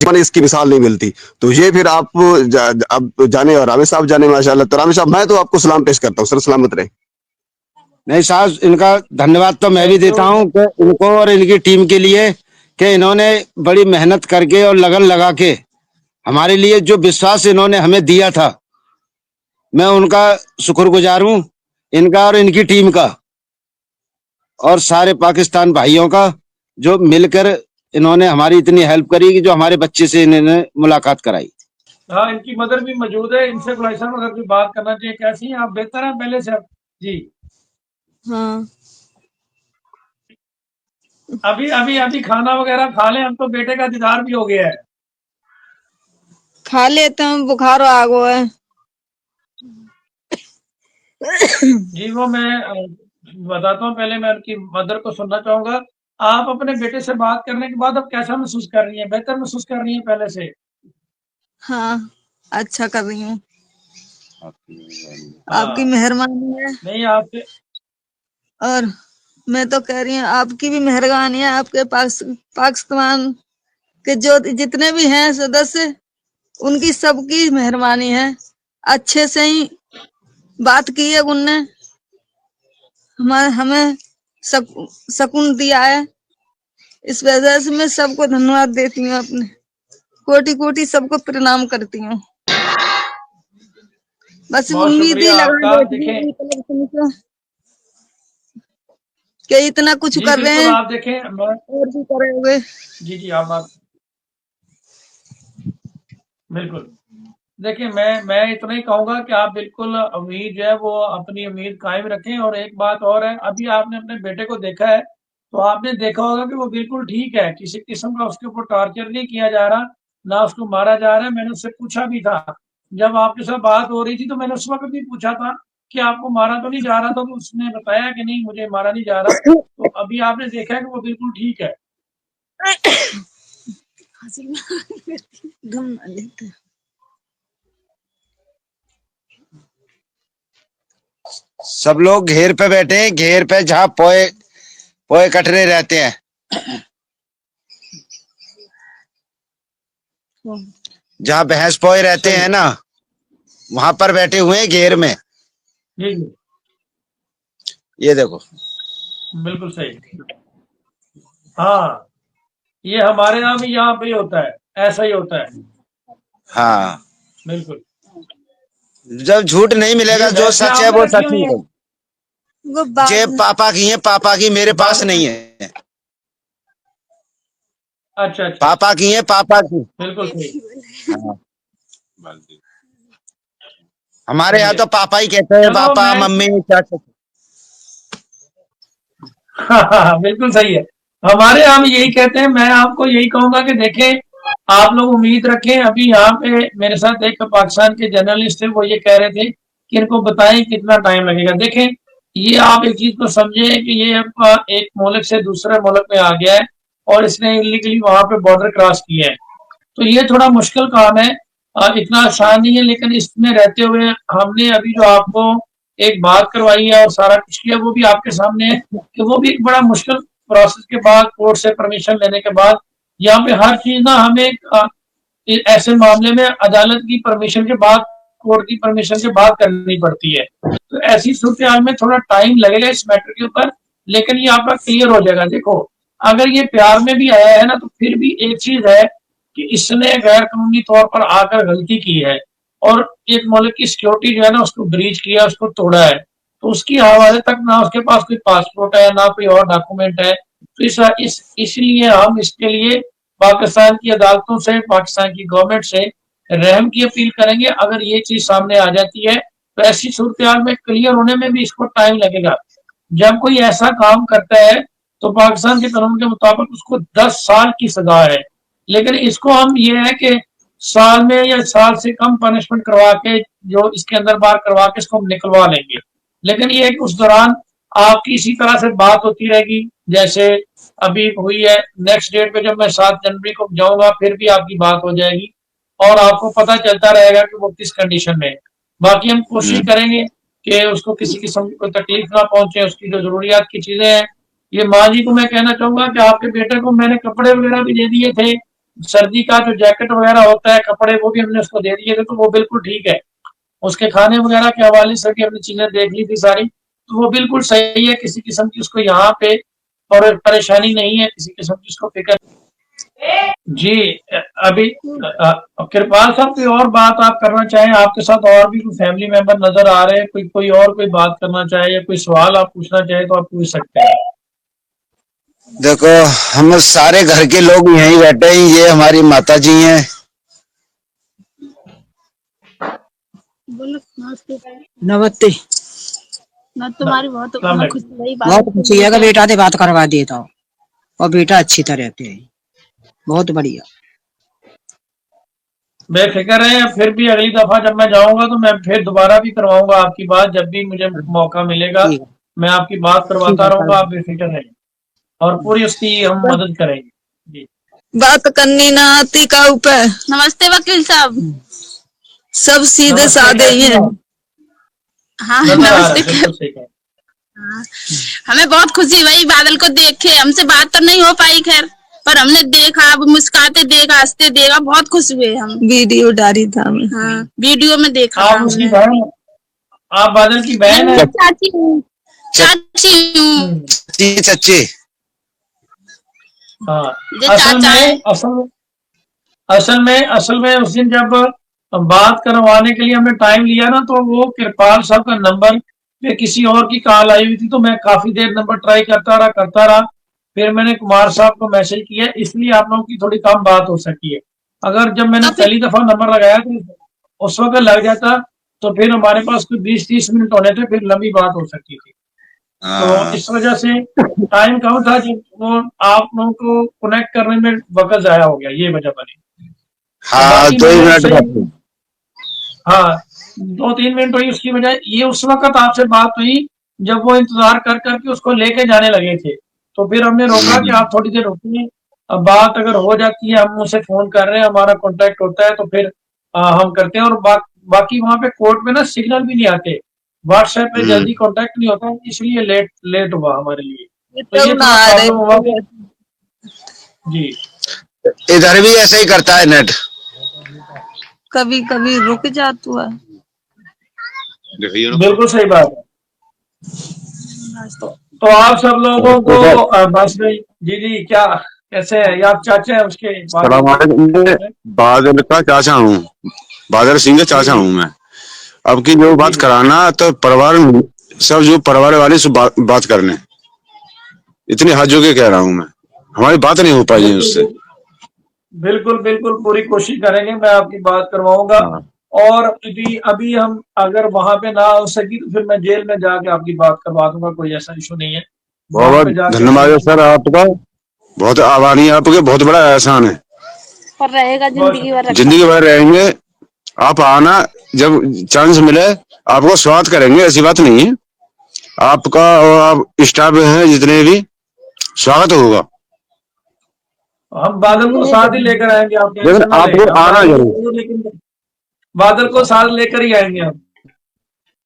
मैंने इसकी मिसाल नहीं मिलती। तो ये फिर आप अब जाने और रामेश साहब जाने माशाल्लाह। तो रामेश साहब मैं तो आपको सलाम पेश करता हूँ, सर सलामत रहे। नहीं साहब, इनका धन्यवाद तो मैं भी देता हूँ कि इनको और इनकी टीम के लिए कि इन्होंने बड़ी मेहनत करके और लगन लगा के हमारे लिए जो विश्वास इन्होंने हमें दिया था, मैं उनका शुक्रगुजार हूँ, इनका और इनकी टीम का और सारे पाकिस्तान भाइयों का, जो मिलकर इन्होंने हमारी इतनी हेल्प करी कि जो हमारे बच्चे से इन्होंने मुलाकात कराई। हाँ, इनकी मदर भी मौजूद है, इनसे भाई साहब अगर कोई बात करना चाहिए। कैसी हैं आप? बेहतर हैं पहले से अब? जी हाँ, अभी अभी अभी खाना वगैरह खा लें, अब तो बेटे का दीदार भी हो गया है। खा लेते हैं, बुखार आ गया है। जी वो मैं बताता हूँ, पहले मैं उनकी मदर को सुनना चाहूंगा। आप अपने बेटे से बात करने के बाद अब कैसा महसूस कर रही हैं? बेहतर महसूस कर रही हैं पहले से? हाँ, अच्छा कर रही हूँ। आपकी हाँ मेहरबानी है। नहीं आपके और मैं तो कह रही हूँ आपकी भी मेहरबानी है। आपके पास पाकिस्तान के जो जितने भी हैं सदस्य, उनकी सबकी मेहरबानी है। अच्छे से ही बात की है उनने, हमें सुकून दिया है। इस वजह से मैं सबको धन्यवाद देती हूँ, अपने कोटि कोटि सबको प्रणाम करती हूँ। बस बहुत उम्मीद ही शुक्रिया लगा आपका। बैठी देखें हूँ कलेक्शन से कि इतना कुछ जी कर रहे बिल्कुल, हैं आप देखें और भी करेंगे। जी आप बात बिल्कुल। देखिए मैं इतना ही कहूँगा कि आप बिल्कुल उम्मीद जो है वो अपनी उम्मीद कायम रखें। और एक बात और है, अभी आपने अपने बेटे को देखा है तो आपने देखा होगा कि वो बिल्कुल ठीक है, किसी किस्म का उसके ऊपर टॉर्चर नहीं किया जा रहा, ना उसको मारा जा रहा है। मैंने उससे पूछा भी था, जब आपके साथ बात हो रही थी तो मैंने उस वक्त भी पूछा था कि आपको मारा तो नहीं जा रहा था, तो उसने बताया कि नहीं मुझे मारा नहीं जा रहा। तो अभी आपने देखा है कि वो बिल्कुल ठीक है। सब लोग घेर पे बैठे हैं, घेर पे जहाँ पोए पोए कटरे रहते हैं, जहाँ भैंस पोए रहते सही हैं ना, वहां पर बैठे हुए हैं घेर में। जी जी ये देखो। बिल्कुल सही। हाँ ये हमारे यहाँ भी यहाँ पे ही होता है, ऐसा ही होता है। हाँ, बिल्कुल जब झूठ नहीं ये मिलेगा, जो भैंसें सच है आपने वो रखी सच ही हुई हैं? है। जे पापा की है, पापा की मेरे पास बात नहीं है। अच्छा अच्छा, पापा की है, पापा की। बिल्कुल सही हाँ। हमारे सही यहाँ है। तो पापा ही कहते हैं, चलो पापा मैं मम्मी चाचा। हाँ, बिल्कुल सही है। हमारे यहाँ भी यही कहते हैं। मैं आपको यही कहूंगा कि देखें, आप लोग उम्मीद रखें। अभी यहाँ पे मेरे साथ एक पाकिस्तान के जर्नलिस्ट थे, वो ये कह रहे थे कि इनको बताएं कितना टाइम लगेगा। देखें, ये आप एक चीज को समझे कि ये आपका एक मुल्क से दूसरे मुल्क में आ गया है और इसने इलीगली वहां पे बॉर्डर क्रॉस किया है। तो ये थोड़ा मुश्किल काम है, इतना आसान नहीं है। लेकिन इसमें रहते हुए हमने अभी जो आपको एक बात करवाई है और सारा कुछ किया, वो भी आपके सामने है कि वो भी एक बड़ा मुश्किल प्रोसेस के बाद, कोर्ट से परमिशन लेने के बाद, यहाँ पे हर चीज ना हमें ऐसे मामले में अदालत की परमिशन के बाद, कोर्ट की परमिशन के बाद करनी पड़ती है। तो ऐसी सूरत में थोड़ा टाइम लगेगा इस मैटर के ऊपर, लेकिन ये आपका क्लियर हो जाएगा। देखो, अगर ये प्यार में भी आया है ना, तो फिर भी एक चीज है कि इसने गैर कानूनी तौर पर आकर गलती की है और एक मुल्क की सिक्योरिटी जो है ना उसको ब्रीच किया, उसको तोड़ा है। तो उसकी हवाले तक ना उसके पास कोई पासपोर्ट है, ना कोई और डॉक्यूमेंट है। तो इसलिए हम इसके लिए पाकिस्तान की अदालतों से, पाकिस्तान की गवर्नमेंट से रहम की अपील करेंगे। अगर ये चीज सामने आ जाती है तो ऐसी सूरत में क्लियर होने में भी इसको टाइम लगेगा। जब कोई ऐसा काम करता है तो पाकिस्तान के कानून के मुताबिक उसको 10 साल की सजा है। लेकिन इसको हम ये है कि साल में या साल से कम पनिशमेंट करवा के, जो इसके अंदर बार करवा के इसको हम निकलवा लेंगे। लेकिन ये है कि उस दौरान आपकी इसी तरह से बात होती रहेगी जैसे अभी हुई है। नेक्स्ट डेट पे जब मैं 7 जनवरी को जाऊंगा फिर भी आपकी बात हो जाएगी और आपको पता चलता रहेगा कि वो किस कंडीशन में है। बाकी हम कोशिश करेंगे कि उसको किसी किस्म की कोई तकलीफ ना पहुंचे, उसकी जो जरूरियात की चीजें हैं। ये माँ जी को मैं कहना चाहूंगा कि आपके बेटे को मैंने कपड़े वगैरह भी दे दिए थे, सर्दी का जो जैकेट वगैरह होता है, कपड़े, वो भी हमने उसको दे दिए थे, तो वो बिल्कुल ठीक है। उसके खाने वगैरह के हवाले से भी हमने चीजें देख ली थी सारी, तो वो बिल्कुल सही है। किसी किस्म की उसको यहाँ पे और परेशानी नहीं है, किसी किस्म की उसको फिक्र। जी, अभी कृपाल साहब कोई और बात आप करना चाहें? आपके साथ और भी कोई फैमिली मेंबर नजर आ रहे हैं, कोई और कोई बात करना चाहे या कोई सवाल आप पूछना चाहे तो आप पूछ सकते हैं। देखो, हम सारे घर के लोग यहीं बैठे हैं, ये हमारी माता जी हैं। नमस्ते। तुम्हारी बहुत बहुत खुशी है कि बेटा से बात करवा देता हूँ और बेटा अच्छी तरह से है, बहुत बढ़िया। बेफिक्र है, फिर भी अगली दफा जब मैं जाऊंगा तो मैं फिर दोबारा भी करवाऊंगा आपकी बात, जब भी मुझे मौका मिलेगा मैं आपकी बात करवाता रहूंगा, आप बेफिक्र रहें और पूरी उसकी हम मदद करेंगे। जी, बात करनी ना आती का ऊपर। नमस्ते वकील साहब। सब सीधे साधे ही हैं। हाँ नजर आ रहा है, नमस्ते। बिल्कुल सही कहा। हाँ, हमें बहुत खुशी हुई बादल को देख के। हमसे बात तो नहीं हो पाई खैर, पर हमने देखा, मुस्कुराते देखा, हंसते देखा, बहुत खुश हुए हम। वीडियो डाली था हमें। हाँ, वीडियो में देखा था आप उसकी हमने। बहन, आप बादल की बहन है? चाची हूँ, चाची हूँ। चच्चे। हाँ, ये चाचा है। असल में उस दिन जब बात करवाने के लिए हमने टाइम लिया ना, तो वो कृपाल साहब का नंबर पे किसी और की कॉल आई हुई थी, तो मैं काफी देर नंबर ट्राई करता रहा। फिर मैंने कुमार साहब को मैसेज किया, इसलिए आप लोगों की थोड़ी कम बात हो सकी है। अगर जब मैंने पहली दफा नंबर लगाया तो उस वक्त लग जाता, तो फिर हमारे पास कोई 20-30 मिनट होने थे, फिर लंबी बात हो सकती थी। तो इस वजह से टाइम कम था, जब वो आप लोगों को कनेक्ट करने में वक्त जाया हो गया, ये वजह बनी। हाँ, 2 मिनट। हाँ, 2-3 मिनट हुई, उसकी वजह ये उस वक्त आपसे बात हुई जब वो इंतजार कर करके उसको लेके जाने लगे थे, तो फिर हमने रोका कि आप थोड़ी देर रुकिए। अब बात अगर हो जाती है, हम उनसे फोन कर रहे हैं, हमारा कांटेक्ट होता है, तो फिर हम करते हैं। और बाकी वहां पे कोर्ट में ना सिग्नल भी नहीं आते, व्हाट्सएप पे जल्दी कांटेक्ट नहीं होता, इसलिए लेट हुआ हमारे लिए। तो ये प्रॉब्लम हुआ जी। इधर भी ऐसा ही करता है नेट, कभी कभी रुक जाता है। बिल्कुल सही बात है। तो आप सब लोगों को बस में जी क्या कैसे है? आप चाचा है उसके? बादल का चाचा हूँ, बादल सिंह का चाचा हूँ मैं। अब की जो बात कराना तो परिवार सब, जो परिवार वाले सब बात करने, इतने हाथ जोड़ के कह रहा हूँ मैं, हमारी बात नहीं हो पाई उससे। बिल्कुल पूरी कोशिश करेंगे, मैं आपकी बात करवाऊंगा। और अभी हम अगर वहां पे ना हो सकी तो फिर मैं जेल में जाके आपकी बात करवा दूंगा, कोई ऐसा इशू नहीं है। बहुत धन्यवाद सर आपका, बहुत आभारी, आपके बहुत बड़ा एहसान है। पर रहेगा जिंदगी भर रहेंगे। आप आना, जब चांस मिले आपको स्वागत करेंगे, ऐसी बात नहीं है। आपका और आप स्टाफ है जितने भी, स्वागत होगा। हम बादल को साथ ही लेकर आएंगे, आप लेकिन आपको आना जरूर, लेकिन बादल को साथ लेकर ही आएंगे हम।